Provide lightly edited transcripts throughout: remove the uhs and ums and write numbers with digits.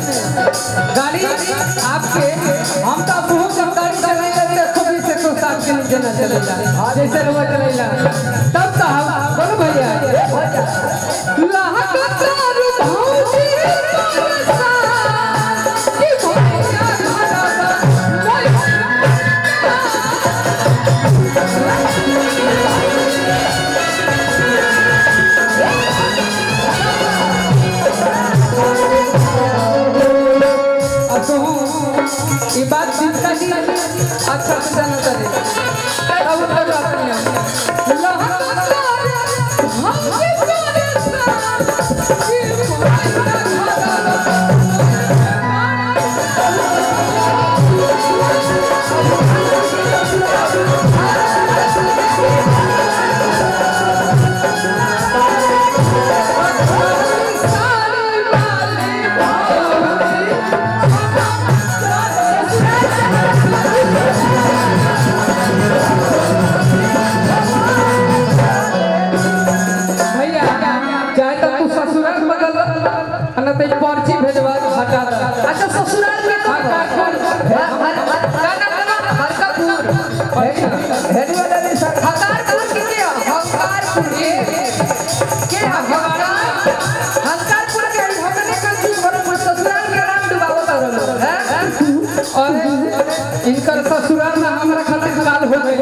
गाड़ी आपके हम तो बहुत जब गाड़ी चलाएंगे तो खूब से तो साथ के नीचे न चलेगा जैसे लोग चलेगा तब तो हम बोलो भैया ये बात जिसका जी अच्छा से जाना चाहिए अब अपने पर्ची भेजवा हटा अच्छा ससुराल में हकारपुर कितने हकारपुर के हकारपुर के हमने कंफ्यूज हो ससुराल के नाम डुबावत है और इनकर ससुराल में हमरा खातिर काल हो गई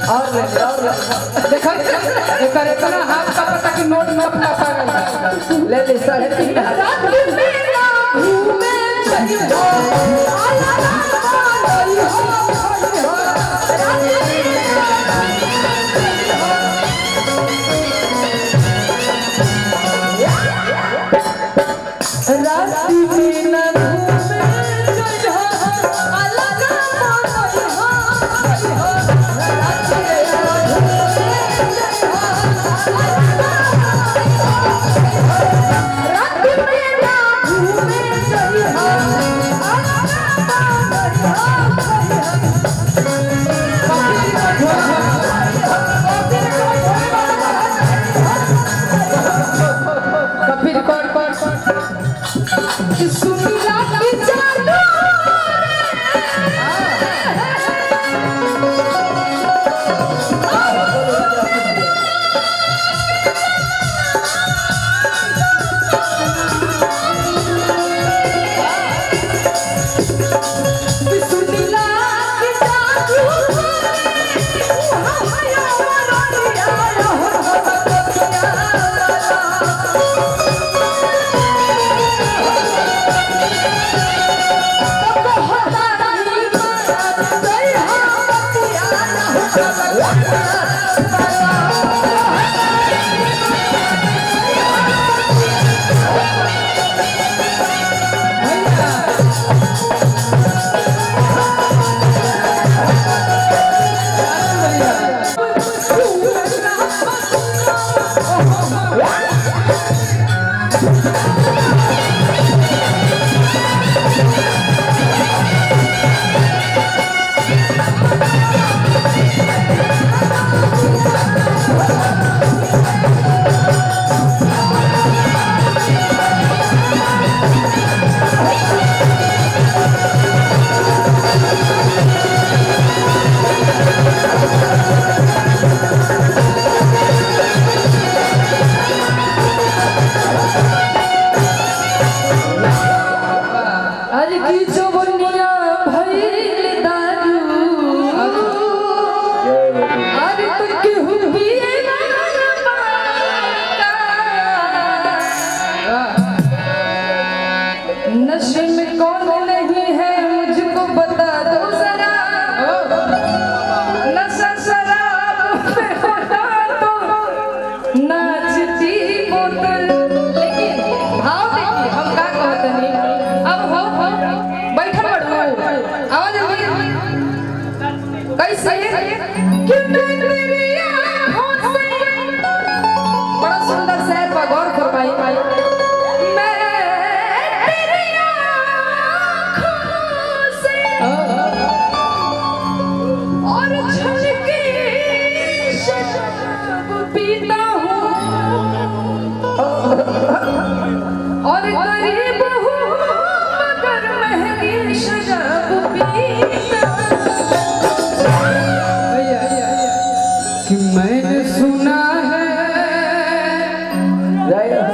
और देखो इतना हाथ का पता कि नोट नोट ना पागल ले ले 给我。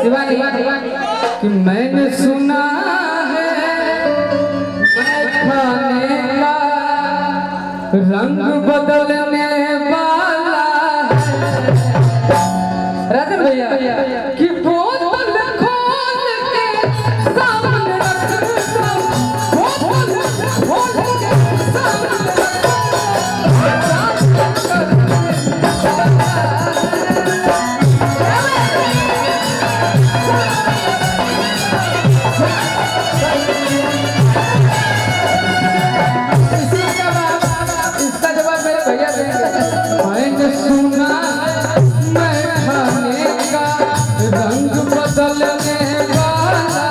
शिवानी कि मैंने सुना है खाने का रंग बदलने वाला है राजन भैया कि बोतल खोल के सामने रख दो बोतल खोल के सामने मैंने सुना मैं खाने का रंग बदलने वाला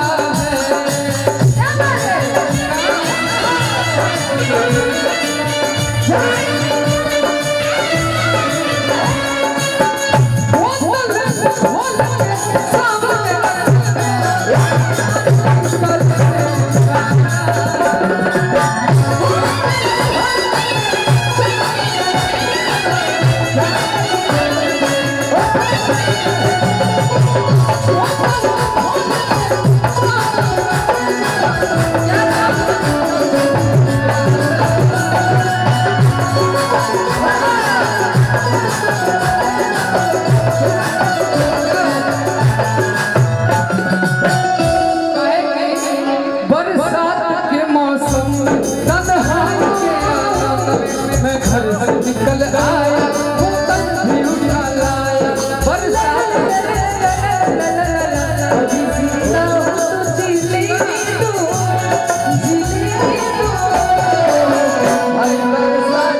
निकल आया बोतल भी उठा लाया बरसात अभी जिंदा हो तो जीली तू भाई बरसात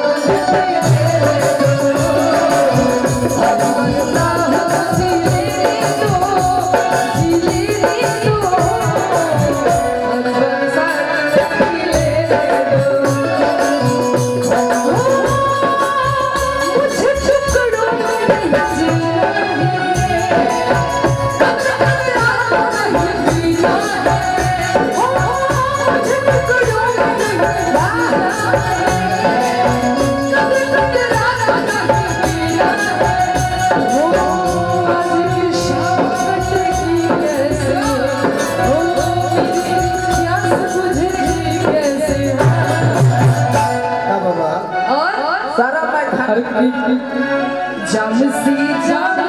जम सी जम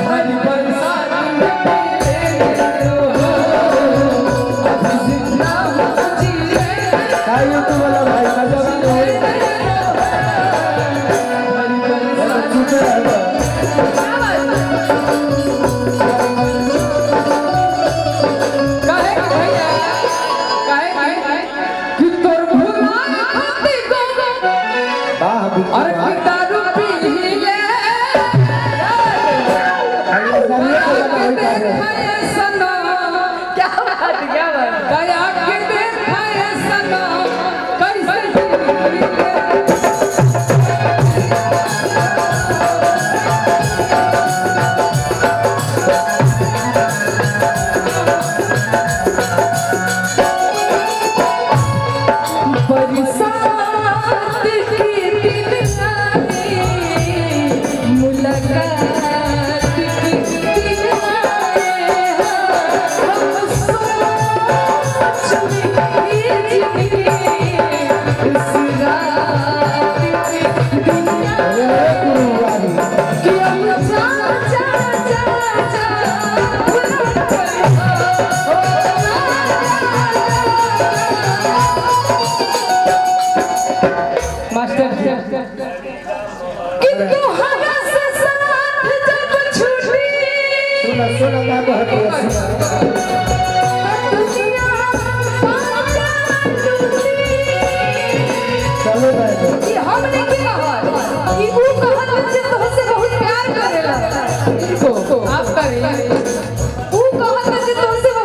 हरी बरसात अभी जिंदा हो जीले भाई और दारू पी ले सनो क्या बात गया के देखाए सनो चलो भाई